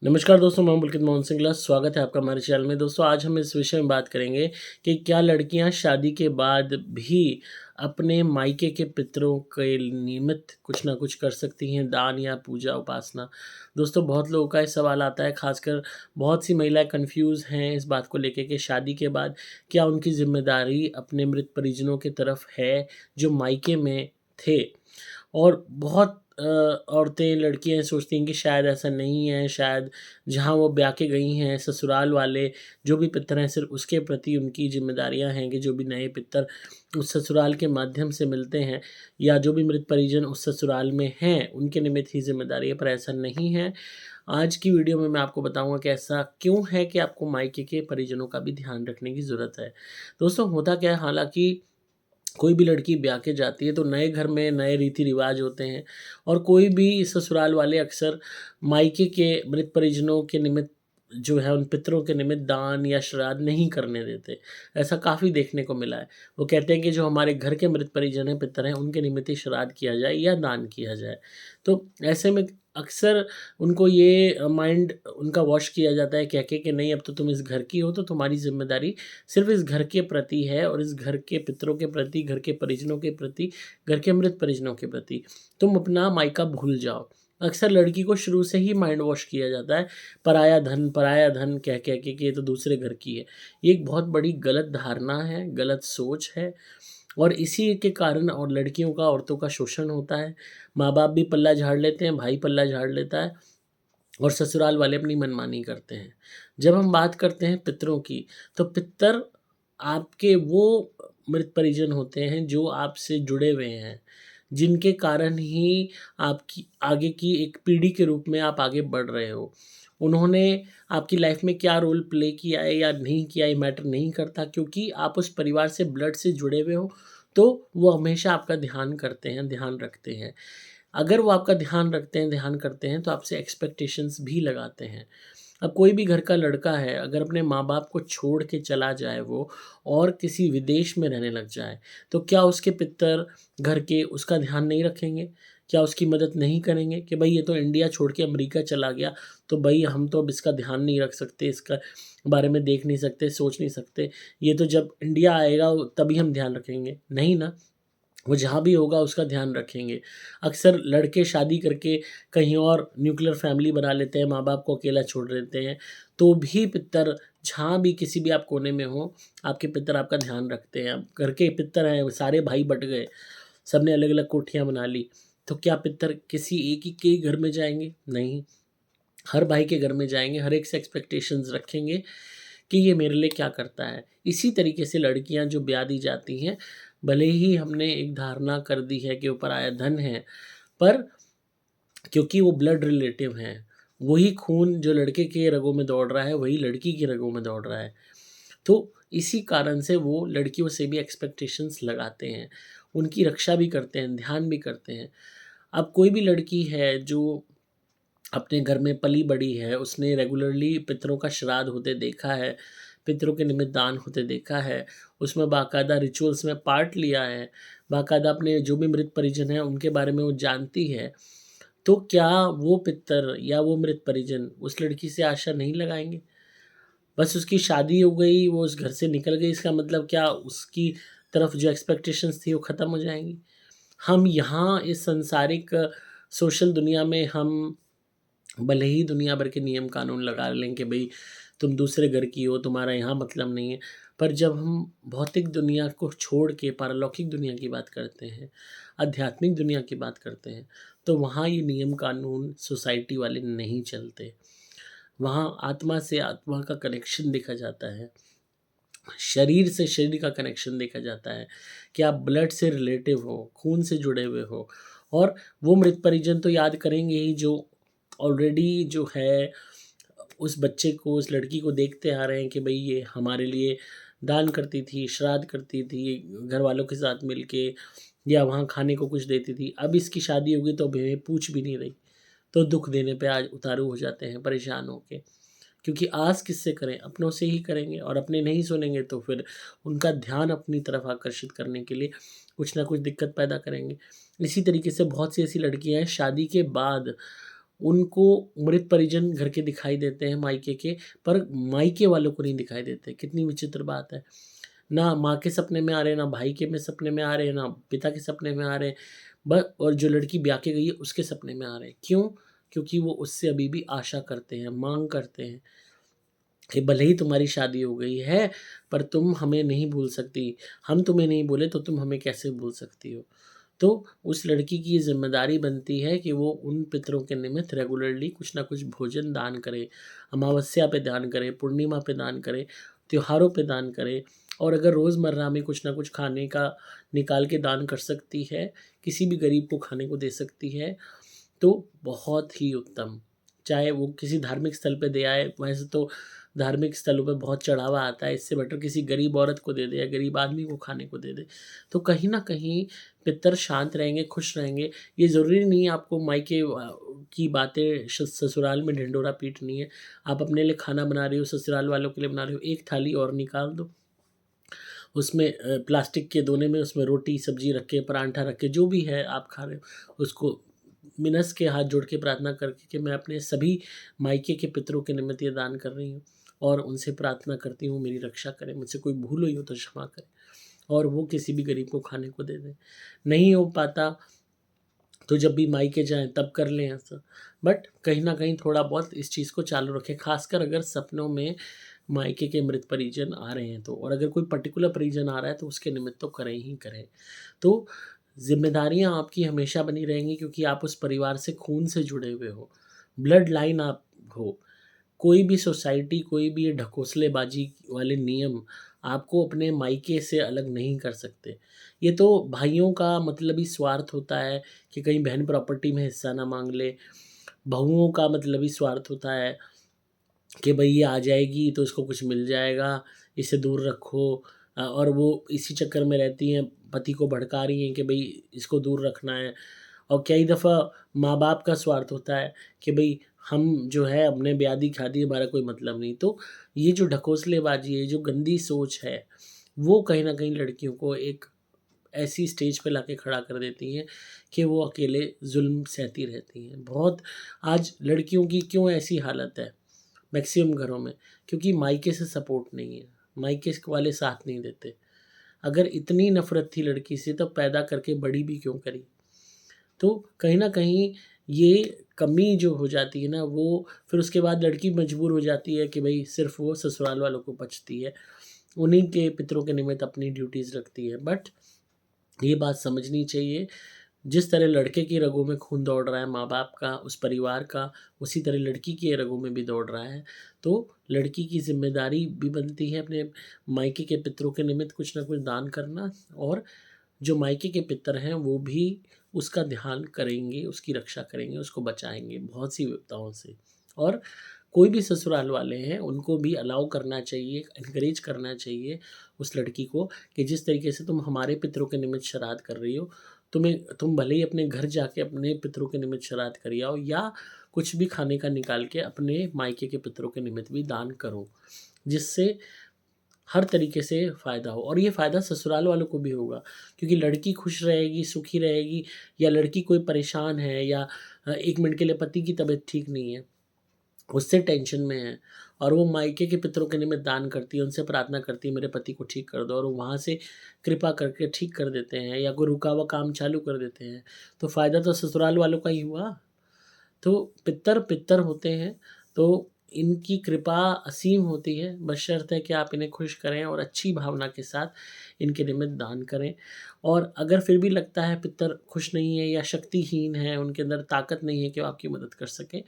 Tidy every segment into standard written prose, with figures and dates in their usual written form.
नमस्कार दोस्तों, मैं पुलकित मोहन सिंगला। स्वागत है आपका हमारे चैनल में। दोस्तों, आज हम इस विषय में बात करेंगे कि क्या लड़कियां शादी के बाद भी अपने मायके के पितरों के निमित्त कुछ ना कुछ कर सकती हैं, दान या पूजा उपासना। दोस्तों, बहुत लोगों का ये सवाल आता है, खासकर बहुत सी महिलाएं कंफ्यूज हैं इस बात को लेकर कि शादी के बाद क्या उनकी जिम्मेदारी अपने मृत परिजनों की तरफ है जो मायके में थे। और बहुत औरतें, लड़कियाँ सोचती हैं कि शायद ऐसा नहीं है, शायद जहाँ वो ब्याह के गई हैं, ससुराल वाले जो भी पितर हैं, सिर्फ़ उसके प्रति उनकी ज़िम्मेदारियाँ हैं कि जो भी नए पितर उस ससुराल के माध्यम से मिलते हैं या जो भी मृत परिजन उस ससुराल में हैं, उनके निमित्त ही ज़िम्मेदारी है, पर ऐसा नहीं है। आज की वीडियो में मैं आपको बताऊँगा कि ऐसा क्यों है कि आपको मायके के परिजनों का भी ध्यान रखने की ज़रूरत है। दोस्तों, होता क्या है, हालाँकि कोई भी लड़की ब्याह के जाती है तो नए घर में नए रीति-रिवाज होते हैं और कोई भी ससुराल वाले अक्सर मायके के मृत परिजनों के निमित्त जो है उन पितरों के निमित्त दान या श्राद्ध नहीं करने देते। ऐसा काफ़ी देखने को मिला है। वो कहते हैं कि जो हमारे घर के मृत परिजन हैं, पितर हैं, उनके निमित्त ही श्राद्ध किया जाए या दान किया जाए। तो ऐसे में अक्सर उनको ये माइंड उनका वॉश किया जाता है कह के कि नहीं, अब तो तुम इस घर की हो तो तुम्हारी ज़िम्मेदारी सिर्फ़ इस घर के प्रति है और इस घर के पितरों के प्रति, घर के परिजनों के प्रति, घर के मृत परिजनों के प्रति। तुम अपना मायका भूल जाओ। अक्सर लड़की को शुरू से ही माइंड वॉश किया जाता है, पराया धन कह के कि ये तो दूसरे घर की है। ये एक बहुत बड़ी गलत धारणा है, गलत सोच है और इसी के कारण और लड़कियों का, औरतों का शोषण होता है। माँ-बाप भी पल्ला झाड़ लेते हैं, भाई पल्ला झाड़ लेता है और ससुराल वाले अपनी मनमानी करते हैं। जब हम बात करते हैं पितरों की, तो पितर आपके वो मृत परिजन होते हैं जो आपसे जुड़े हुए हैं, जिनके कारण ही आपकी आगे की एक पीढ़ी के रूप में आप आगे बढ़ रहे हो। उन्होंने आपकी लाइफ में क्या रोल प्ले किया है या नहीं किया, ये मैटर नहीं करता, क्योंकि आप उस परिवार से ब्लड से जुड़े हुए हो, तो वो हमेशा आपका ध्यान करते हैं, ध्यान रखते हैं। अगर वो आपका ध्यान रखते हैं, ध्यान करते हैं, तो आपसे एक्सपेक्टेशंस भी लगाते हैं। अब कोई भी घर का लड़का है, अगर अपने माँ-बाप को छोड़ के चला जाए वो और किसी विदेश में रहने लग जाए, तो क्या उसके पितर घर के उसका ध्यान नहीं रखेंगे? क्या उसकी मदद नहीं करेंगे कि भई ये तो इंडिया छोड़ के अमेरिका चला गया, तो भई हम तो अब इसका ध्यान नहीं रख सकते, इसका बारे में देख नहीं सकते, सोच नहीं सकते। ये तो जब इंडिया आएगा तभी हम ध्यान रखेंगे। नहीं ना। वो जहाँ भी होगा उसका ध्यान रखेंगे। अक्सर लड़के शादी करके कहीं और न्यूक्लियर फैमिली बना लेते हैं, माँ-बाप को अकेला छोड़ देते हैं, तो भी पितर जहाँ भी किसी भी आप कोने में हो, आपके पितर आपका ध्यान रखते हैं। अब घर के पितर हैं, सारे भाई बँट गए, सबने अलग-अलग कोठियाँ बना ली, तो क्या पितर किसी एक ही के घर में जाएँगे? नहीं, हर भाई के घर में जाएँगे, हर एक से एक्सपेक्टेशंस रखेंगे कि ये मेरे लिए क्या करता है। इसी तरीके से लड़कियाँ जो ब्याह दी जाती हैं, भले ही हमने एक धारणा कर दी है कि वो पराया धन है, पर क्योंकि वो ब्लड रिलेटिव हैं, वही खून जो लड़के के रगों में दौड़ रहा है, वही लड़की की रगों में दौड़ रहा है। तो इसी कारण से वो लड़कियों से भी एक्सपेक्टेशंस लगाते हैं, उनकी रक्षा भी करते हैं, ध्यान भी करते हैं। अब कोई भी लड़की है जो अपने घर में पली-बड़ी है, उसने रेगुलरली पितरों का श्राद्ध होते देखा है, पितरों के निमित्त दान होते देखा है, उसमें बाकायदा रिचुअल्स में पार्ट लिया है, बाकायदा अपने जो भी मृत परिजन हैं, उनके बारे में वो जानती है, तो क्या वो पितर या वो मृत परिजन उस लड़की से आशा नहीं लगाएँगे? बस उसकी शादी हो गई, वो उस घर से निकल गई, इसका मतलब क्या उसकी तरफ जो एक्सपेक्टेशंस थी, वो ख़त्म हो जाएँगी? हम यहाँ इस सांसारिक सोशल दुनिया में हम भले ही दुनिया भर के नियम कानून लगा लें कि भई तुम दूसरे घर की हो, तुम्हारा यहाँ मतलब नहीं है। पर जब हम भौतिक दुनिया को छोड़ के पारलौकिक दुनिया की बात करते हैं, आध्यात्मिक दुनिया की बात करते हैं, तो वहाँ ये नियम कानून सोसाइटी वाले नहीं चलते। वहाँ आत्मा से आत्मा का कनेक्शन देखा जाता है, शरीर से शरीर का कनेक्शन देखा जाता है कि आप ब्लड से रिलेटिव हो, खून से जुड़े हुए हो और वो मृत परिजन तो याद करेंगे ही जो ऑलरेडी जो है उस बच्चे को, उस लड़की को देखते आ रहे हैं कि भई ये हमारे लिए दान करती थी, श्राद्ध करती थी, घरवालों के साथ मिलके या वहाँ खाने को कुछ देती थी। अब इसकी शादी हो गई तो अब हमें पूछ भी नहीं रही। तो दुःख देने पे आज उतारू हो जाते हैं परेशान होके। क्योंकि आस किससे करें? अपनों से ही करेंगे और अपने नहीं सुनेंगे तो फिर उनका ध्यान अपनी तरफ आकर्षित करने के लिए कुछ ना कुछ दिक्कत पैदा करेंगे। इसी तरीके से बहुत सी ऐसी लड़कियाँ हैं शादी के बाद उनको मृत परिजन घर के दिखाई देते हैं मायके के, पर मायके वालों को नहीं दिखाई देते। कितनी विचित्र बात है। ना माँ के सपने में आ रहे हैं, ना भाई के में सपने में आ रहे हैं, ना पिता के सपने में आ रहे हैं, बस और जो लड़की ब्याह के गई है उसके सपने में आ रहे हैं। क्यों? क्योंकि वो उससे अभी भी आशा करते हैं, माँग करते हैं कि भले ही तुम्हारी शादी हो गई है, पर तुम हमें नहीं भूल सकती। हम तुम्हें नहीं भूले तो तुम हमें कैसे भूल सकती हो? तो उस लड़की की ये ज़िम्मेदारी बनती है कि वो उन पितरों के निमित्त रेगुलरली कुछ ना कुछ भोजन दान करे, अमावस्या पे दान करे, पूर्णिमा पे दान करे, त्योहारों पे दान करे, और अगर रोज़मर्रा में कुछ ना कुछ खाने का निकाल के दान कर सकती है, किसी भी गरीब को खाने को दे सकती है, तो बहुत ही उत्तम। चाहे वो किसी धार्मिक स्थल पे दे आए, वैसे तो धार्मिक स्थलों पे बहुत चढ़ावा आता है, इससे बेटर किसी गरीब औरत को दे दे या गरीब आदमी को खाने को दे दे। तो कहीं न कहीं पितर शांत रहेंगे, खुश रहेंगे। ये ज़रूरी नहीं है आपको मायके की बातें ससुराल में ढिंढोरा पीटनी है। आप अपने लिए खाना बना रही हो, ससुराल वालों के लिए बना रही हो, एक थाली और निकाल दो। उसमें प्लास्टिक के दोने में उसमें रोटी, सब्ज़ी रख के, पराठा रख के, जो भी है आप खा रहे हो, उसको मिनस के हाथ जोड़ के प्रार्थना करके कि मैं अपने सभी मायके के पितरों के निमित्त ये दान कर रही हूँ, और उनसे प्रार्थना करती हूँ मेरी रक्षा करें, मुझसे कोई भूल हुई हो तो क्षमा करें, और वो किसी भी गरीब को खाने को दे दें। नहीं हो पाता तो जब भी मायके जाएँ तब कर लें ऐसा। बट कहीं न कहीं थोड़ा बहुत इस चीज़ को चालू रखें, ख़ासकर अगर सपनों में मायके के मृत परिजन आ रहे हैं तो, और अगर कोई पर्टिकुलर परिजन आ रहा है तो उसके निमित्त तो करें ही करें। तो ज़िम्मेदारियाँ आपकी हमेशा बनी रहेंगी, क्योंकि आप उस परिवार से खून से जुड़े हुए हो, ब्लड लाइन आप हो। कोई भी सोसाइटी, कोई भी ये ढकोसलेबाज़ी वाले नियम आपको अपने मायके से अलग नहीं कर सकते। ये तो भाइयों का मतलबी स्वार्थ होता है कि कहीं बहन प्रॉपर्टी में हिस्सा ना माँग ले। बहुओं का मतलबी स्वार्थ होता है कि भई ये आ जाएगी तो इसको कुछ मिल जाएगा, इसे दूर रखो, और वो इसी चक्कर में रहती हैं, पति को भड़का रही हैं कि भई इसको दूर रखना है। और कई दफ़ा माँ-बाप का स्वार्थ होता है कि भई हम जो है हमने ब्याह-दी-शादी हमारा कोई मतलब नहीं। तो ये जो ढकोसलेबाज़ी है, ये जो गंदी सोच है, वो कहीं न कहीं लड़कियों को एक ऐसी स्टेज पे लाके खड़ा कर देती हैं कि वो अकेले ज़ुल्म सहती रहती हैं। बहुत आज लड़कियों की क्यों ऐसी हालत है मैक्सिमम घरों में? क्योंकि मायके से सपोर्ट नहीं है, मायके वाले साथ नहीं देते। अगर इतनी नफ़रत थी लड़की से तो पैदा करके बड़ी भी क्यों करी? तो कहीं न कहीं ये कमी जो हो जाती है ना, वो फिर उसके बाद लड़की मजबूर हो जाती है कि भई सिर्फ़ वो ससुराल वालों को बचती है, उन्हीं के पितरों के निमित्त अपनी ड्यूटीज़ रखती है। बट ये बात समझनी चाहिए, जिस तरह लड़के की रगों में खून दौड़ रहा है माँ-बाप का, उस परिवार का, उसी तरह लड़की के रगों में भी दौड़ रहा है। तो लड़की की ज़िम्मेदारी भी बनती है अपने मायके के पितरों के निमित्त कुछ न कुछ दान करना, और जो मायके के पितर हैं वो भी उसका ध्यान करेंगे, उसकी रक्षा करेंगे, उसको बचाएँगे बहुत सी विपदाओं से। और कोई भी ससुराल वाले हैं उनको भी अलाउ करना चाहिए, एनकरेज करना चाहिए उस लड़की को कि जिस तरीके से तुम हमारे पितरों के निमित्त श्राद्ध कर रही हो, तुम भले ही अपने घर जाके अपने पितरों के निमित्त श्राद्ध कर आओ, या कुछ भी खाने का निकाल के अपने मायके के पितरों के निमित्त भी दान करो। जिससे हर तरीके से फ़ायदा हो, और ये फ़ायदा ससुराल वालों को भी होगा, क्योंकि लड़की खुश रहेगी, सुखी रहेगी, या लड़की कोई परेशान है, या 1 मिनट के लिए पति की तबीयत ठीक नहीं है, उससे टेंशन में है, और वो मायके के पितरों के निमित्त दान करती है, उनसे प्रार्थना करती है मेरे पति को ठीक कर दो, और वो वहाँ से कृपा करके ठीक कर देते हैं या कोई रुका हुआ काम चालू कर देते हैं, तो फ़ायदा तो ससुराल वालों का ही हुआ। तो पितर पितर होते हैं, तो इनकी कृपा असीम होती है, बशर्ते कि आप इन्हें खुश करें और अच्छी भावना के साथ इनके निमित्त दान करें। और अगर फिर भी लगता है पितर खुश नहीं है या शक्तिहीन है, उनके अंदर ताकत नहीं है कि वो आपकी मदद कर सकें,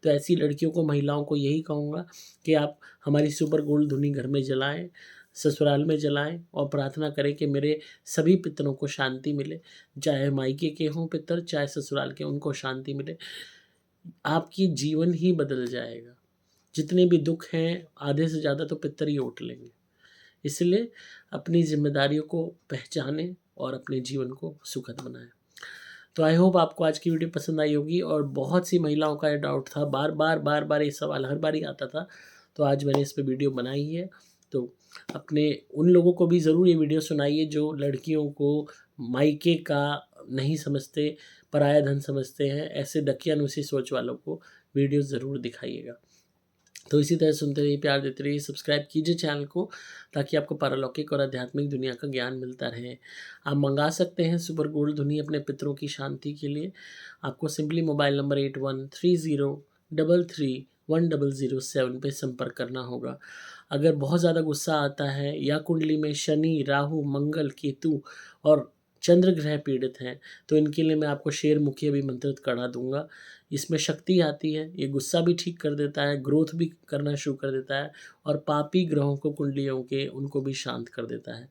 तो ऐसी लड़कियों को, महिलाओं को यही कहूँगा कि आप हमारी सुपर गोल्ड धुनी घर में जलाएँ, ससुराल में जलाएँ, और प्रार्थना करें कि मेरे सभी पितरों को शांति मिले, चाहे मायके के हों पितर, चाहे ससुराल के, उनको शांति मिले। आपकी जीवन ही बदल जाएगा। जितने भी दुःख हैं, आधे से ज़्यादा तो पितर ही ओट लेंगे। इसलिए अपनी ज़िम्मेदारियों को पहचानें और अपने जीवन को सुखद बनाएँ। तो आई होप आपको आज की वीडियो पसंद आई होगी, और बहुत सी महिलाओं का ये डाउट था, बार-बार ये सवाल हर बार ही आता था, तो आज मैंने इस पे वीडियो बनाई है। तो अपने उन लोगों को भी ज़रूर ये वीडियो सुनाइए जो लड़कियों को मायके का नहीं समझते, पराया धन समझते हैं, ऐसे दकियानुसी सोच वालों को वीडियो ज़रूर दिखाइएगा। तो इसी तरह सुनते रहिए, प्यार देते रहिए, सब्सक्राइब कीजिए चैनल को ताकि आपको पारलौकिक और आध्यात्मिक दुनिया का ज्ञान मिलता रहे। आप मंगा सकते हैं सुपर गोल्ड धुनी अपने पितरों की शांति के लिए। आपको सिंपली मोबाइल नंबर 8130331007 पे संपर्क करना होगा। अगर बहुत ज़्यादा गुस्सा आता है या कुंडली में शनि, राहु, मंगल, केतु और चंद्र ग्रह पीड़ित हैं, तो इनके लिए मैं आपको शेरमुखी अभिमंत्रित काढ़ा दूंगा। इसमें शक्ति आती है, ये गुस्सा भी ठीक कर देता है, ग्रोथ भी करना शुरू कर देता है और पापी ग्रहों को, कुंडलियों के, उनको भी शांत कर देता है।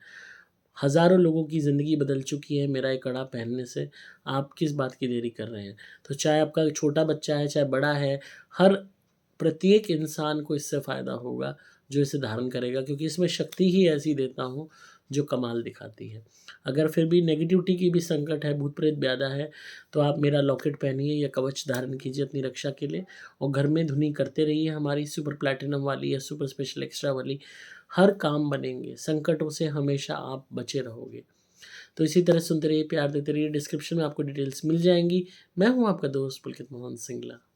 हज़ारों लोगों की ज़िंदगी बदल चुकी है मेरा ये कड़ा पहनने से। आप किस बात की देरी कर रहे हैं? तो चाहे आपका छोटा बच्चा है, चाहे बड़ा है, हर प्रत्येक इंसान को इससे फ़ायदा होगा जो इसे धारण करेगा, क्योंकि इसमें शक्ति ही ऐसी देता हूँ जो कमाल दिखाती है। अगर फिर भी नेगेटिविटी की भी संकट है, भूत प्रेत ब्याधा है, तो आप मेरा लॉकेट पहनिए या कवच धारण कीजिए अपनी रक्षा के लिए और घर में धुनी करते रहिए हमारी सुपर प्लैटिनम वाली या सुपर स्पेशल एक्स्ट्रा वाली। हर काम बनेंगे, संकटों से हमेशा आप बचे रहोगे। तो इसी तरह सुनते रहिए, प्यार देते रहिए। डिस्क्रिप्शन में आपको डिटेल्स मिल जाएँगी। मैं हूँ आपका दोस्त पुलकित मोहन सिंगला।